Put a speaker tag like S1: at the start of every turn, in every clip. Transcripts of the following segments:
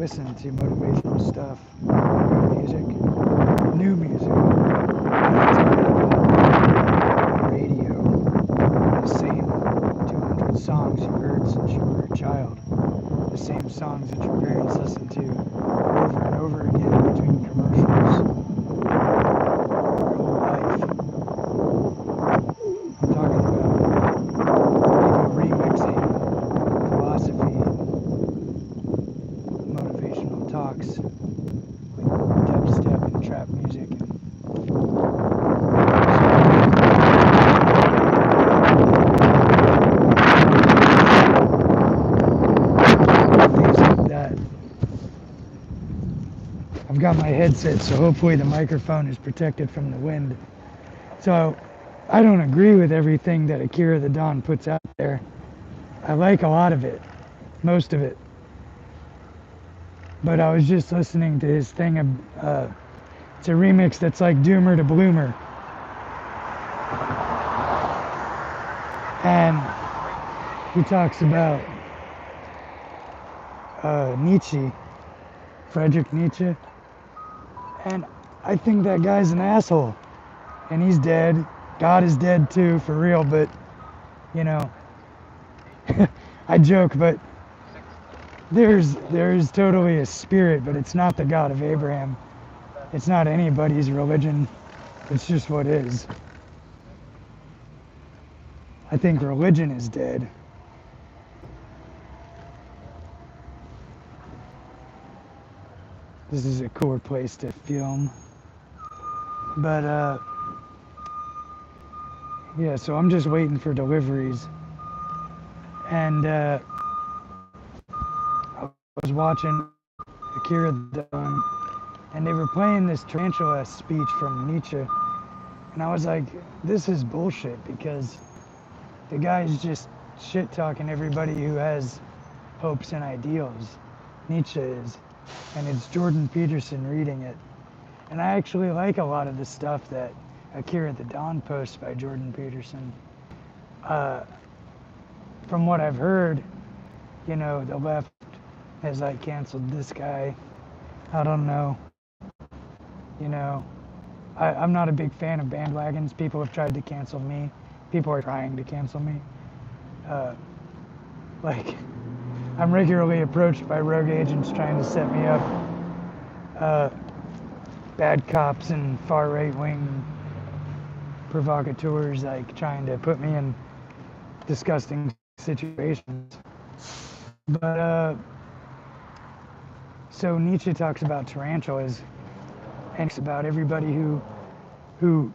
S1: listen to motivational stuff, music, new music. Radio, the same 200 songs you heard since you were a child, the same songs that your parents listened to over and over again between commercials your whole life. I'm talking about people remixing philosophy, motivational talks, like dubstep and trap music. Things like that. I've got my headset, so hopefully the microphone is protected from the wind. So I don't agree with everything that Akira the Don puts out there. I like a lot of it, most of it. But I was just listening to his thing. It's a remix that's like Doomer to Bloomer. And he talks about Nietzsche, Friedrich Nietzsche. And I think that guy's an asshole. And he's dead. God is dead too, for real. But, you know, I joke, but there's totally a spirit, but it's not the God of Abraham. It's not anybody's religion. It's just what is. I think religion is dead. This is a cooler place to film. But, yeah, so I'm just waiting for deliveries. And I was watching Akira the Don, and they were playing this tarantula speech from Nietzsche. And I was like, this is bullshit, because the guy's just shit-talking everybody who has hopes and ideals. Nietzsche is. And it's Jordan Peterson reading it. And I actually like a lot of the stuff that Akira the Don posts by Jordan Peterson. From what I've heard, you know, the left has like canceled this guy. I don't know. You know, I'm not a big fan of bandwagons. People have tried to cancel me. People are trying to cancel me. Like, I'm regularly approached by rogue agents trying to set me up. Bad cops and far right-wing provocateurs, like trying to put me in disgusting situations. But so Nietzsche talks about tarantulas, and it's about everybody who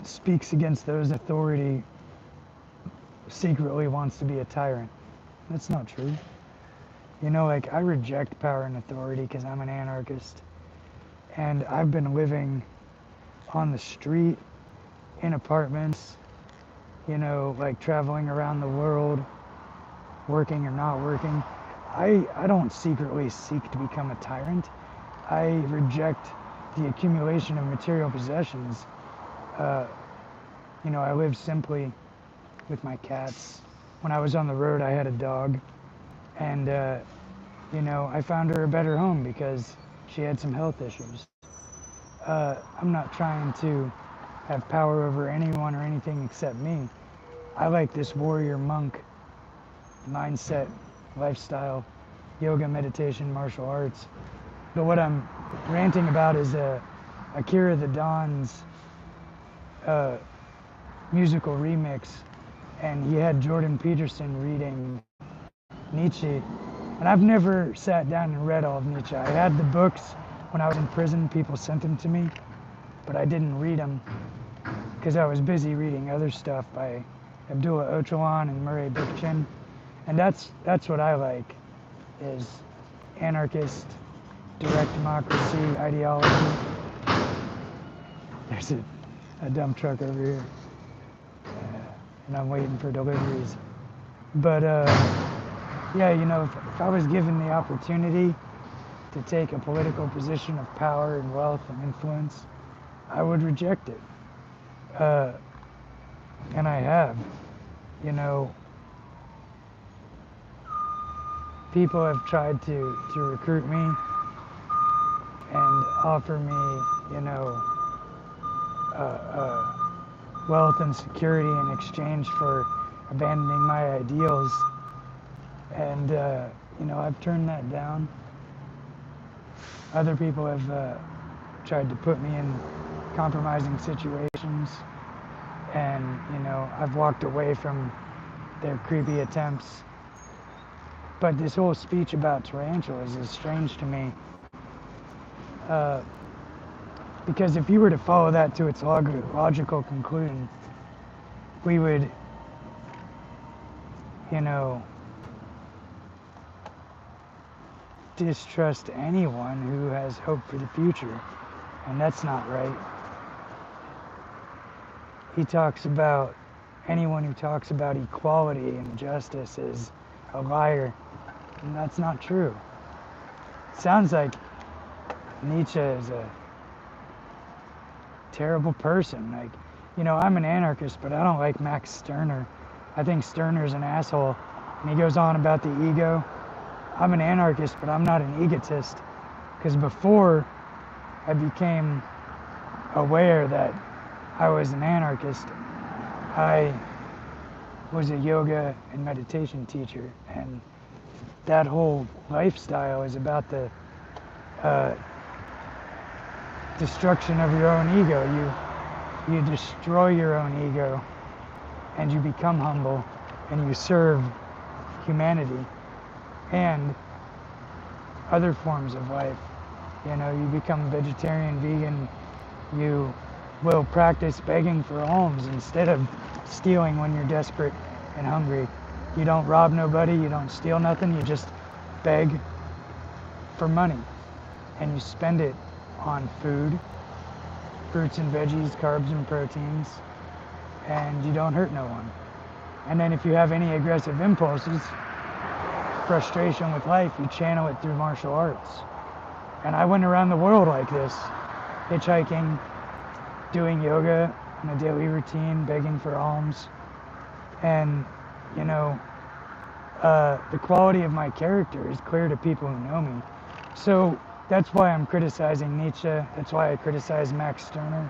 S1: speaks against those in authority secretly wants to be a tyrant. That's not true. You know, like, I reject power and authority because I'm an anarchist, and I've been living on the street, in apartments, you know, like traveling around the world, working or not working. I don't secretly seek to become a tyrant. I reject the accumulation of material possessions. You know, I live simply with my cats. When I was on the road, I had a dog, and you know, I found her a better home because she had some health issues. I'm not trying to have power over anyone or anything except me. I like this warrior monk mindset, lifestyle, yoga, meditation, martial arts. But what I'm ranting about is Akira the Don's musical remix, and he had Jordan Peterson reading Nietzsche. And I've never sat down and read all of Nietzsche. I had the books when I was in prison. People sent them to me, but I didn't read them because I was busy reading other stuff by Abdullah Öcalan and Murray Bookchin. And that's what I like, is anarchist, direct democracy ideology. There's a dump truck over here, and I'm waiting for deliveries. But yeah, you know, if I was given the opportunity to take a political position of power and wealth and influence, I would reject it. And I have. You know, people have tried to recruit me and offer me, wealth and security in exchange for abandoning my ideals. And, I've turned that down. Other people have tried to put me in compromising situations. And, I've walked away from their creepy attempts. But this whole speech about tarantulas is strange to me. Because if you were to follow that to its logical conclusion, we would, distrust anyone who has hope for the future. And that's not right. He talks about anyone who talks about equality and justice is a liar. And that's not true. It sounds like Nietzsche is a terrible person. Like, I'm an anarchist, but I don't like Max Stirner. I think Stirner's an asshole. And he goes on about the ego. I'm an anarchist, but I'm not an egotist. Because before I became aware that I was an anarchist, I was a yoga and meditation teacher. And that whole lifestyle is about the destruction of your own ego. You destroy your own ego and you become humble and you serve humanity and other forms of life. You become vegetarian, vegan, you will practice begging for alms instead of stealing when you're desperate and hungry. You don't rob nobody, you don't steal nothing, you just beg for money and you spend it on food, fruits and veggies, carbs and proteins, and you don't hurt no one. And then if you have any aggressive impulses, frustration with life, you channel it through martial arts. And I went around the world like this, hitchhiking, doing yoga in a daily routine, begging for alms. And, the quality of my character is clear to people who know me. So that's why I'm criticizing Nietzsche. That's why I criticize Max Stirner.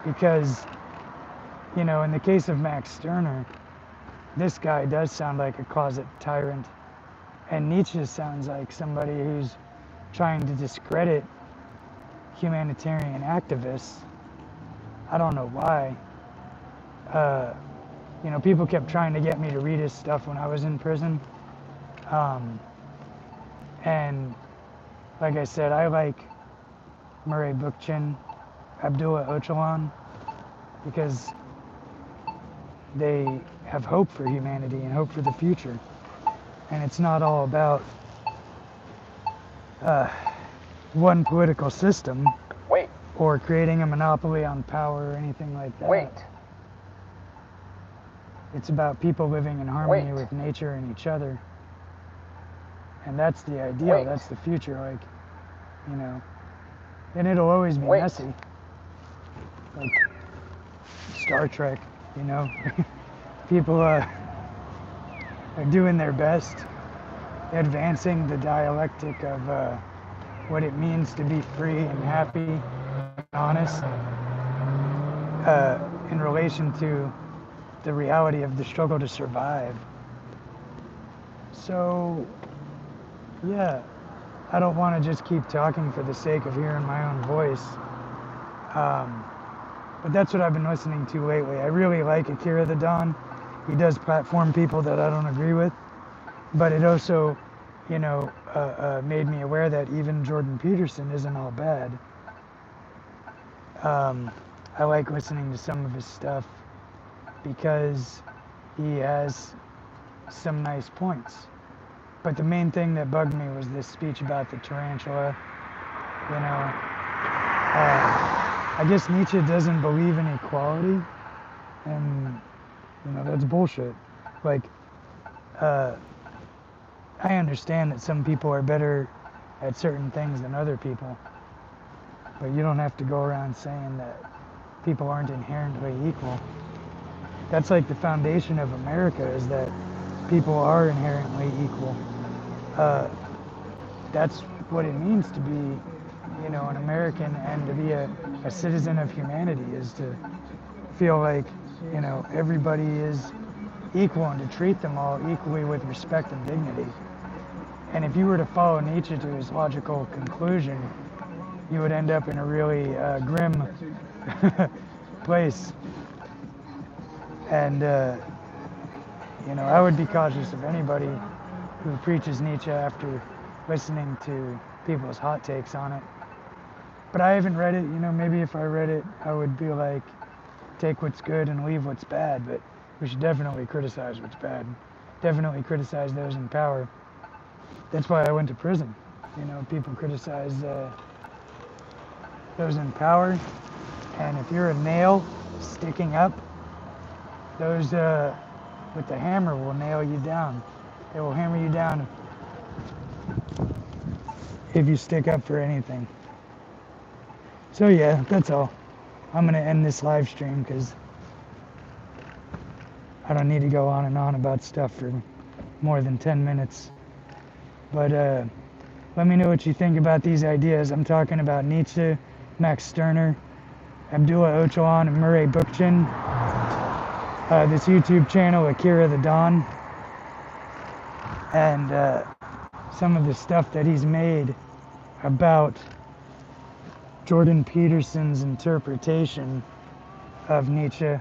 S1: Because, in the case of Max Stirner, this guy does sound like a closet tyrant. And Nietzsche sounds like somebody who's trying to discredit humanitarian activists. I don't know why. People kept trying to get me to read his stuff when I was in prison. And like I said, I like Murray Bookchin, Abdullah Öcalan, because they have hope for humanity and hope for the future. And it's not all about one political system or creating a monopoly on power or anything like that. It's about people living in harmony with nature and each other. And that's the ideal, that's the future, and it'll always be messy. Like Star Trek, people are doing their best, advancing the dialectic of what it means to be free and happy and honest in relation to the reality of the struggle to survive. So, yeah, I don't want to just keep talking for the sake of hearing my own voice. But that's what I've been listening to lately. I really like Akira the Don. He does platform people that I don't agree with. But it also, made me aware that even Jordan Peterson isn't all bad. I like listening to some of his stuff because he has some nice points. But the main thing that bugged me was this speech about the tarantula. I guess Nietzsche doesn't believe in equality, and that's bullshit. Like, I understand that some people are better at certain things than other people, but you don't have to go around saying that people aren't inherently equal. That's like the foundation of America, is that people are inherently equal. That's what it means to be, an American and to be a citizen of humanity, is to feel like, everybody is equal and to treat them all equally with respect and dignity. And if you were to follow Nietzsche to his logical conclusion, you would end up in a really grim place. And, I would be cautious of anybody who preaches Nietzsche after listening to people's hot takes on it. But I haven't read it. Maybe if I read it, I would be like, take what's good and leave what's bad. But we should definitely criticize what's bad. Definitely criticize those in power. That's why I went to prison. People criticize those in power. And if you're a nail sticking up, those with the hammer will nail you down. They will hammer you down if you stick up for anything. So yeah, that's all. I'm going to end this live stream because I don't need to go on and on about stuff for more than 10 minutes. But let me know what you think about these ideas. I'm talking about Nietzsche, Max Stirner, Abdullah Öcalan, and Murray Bookchin. This YouTube channel, Akira the Don. And some of the stuff that he's made about Jordan Peterson's interpretation of Nietzsche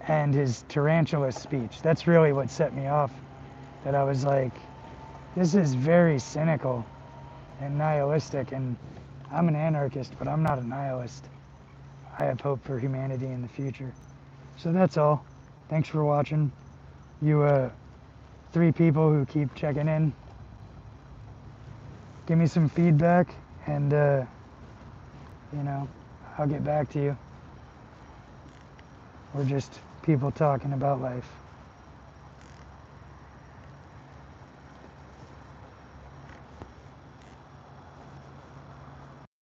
S1: and his tarantula speech. That's really what set me off. That I was like, this is very cynical and nihilistic, and I'm an anarchist, but I'm not a nihilist. I have hope for humanity in the future. So that's all. Thanks for watching. You 3 people who keep checking in. Give me some feedback, and I'll get back to you. We're just people talking about life.